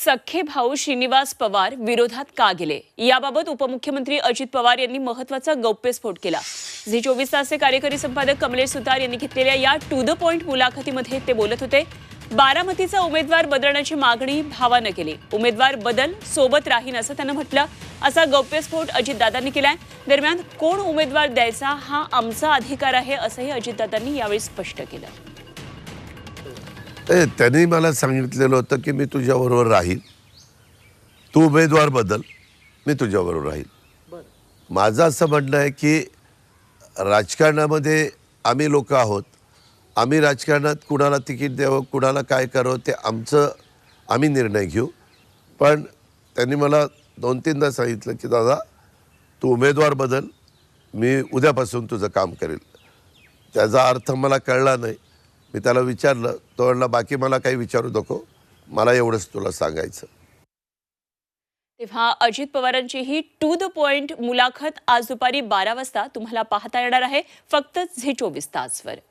सख्खे भाऊ श्रीनिवास पवार विरोधात का गेले याबाबत उपमुख्यमंत्री अजित पवार यांनी महत्त्वाचा गौप्यस्फोट केला। झी 24 तासचे कार्यकारी संपादक कमलेश सुतार यांनी घेतलेल्या या टू द पॉइंट मुलाखतीमध्ये ते बोलत होते। बारामतीचा उमेदवार बदलण्याची मागणी भावानं केली। उमेदवार बदल सोबत राहीन असं त्यांना म्हटलं। असा गौप्यस्फोट अजितदादांनी केलाय। दरम्यान कोण उमेदवार द्यायचा हा आमचा अधिकार आहे असंही अजितदादांनी यावेळी स्पष्ट केलं। त्यांनी मला सांगितलेलं होतं की मी तुझ्याबरोबर राहील, तू उमेदवार बदल, मी तुझ्याबरोबर राहील। माझं असं म्हणणं आहे की राजकारणामध्ये आम्ही लोक आहोत, आम्ही राजकारणात कुणाला तिकीट द्यावं, कुणाला काय करावं ते आम्ही निर्णय घेऊ। पण त्यांनी मला 2-3दा सांगितलं की दादा तू उमेदवार बदल, मी उद्यापासून तुझं काम करेल। त्याचा अर्थ मला कळला नाही। मी त्याला विचारलं, तो म्हणला बाकी मला काही विचारू नको, मला एवढंच तुला सांगायचं। तेव्हा अजित पवारांची ही टू द पॉइंट मुलाखत आज दुपारी 12 वाजता तुम्हाला पाहता येणार आहे, फक्त झी 24 तासवर।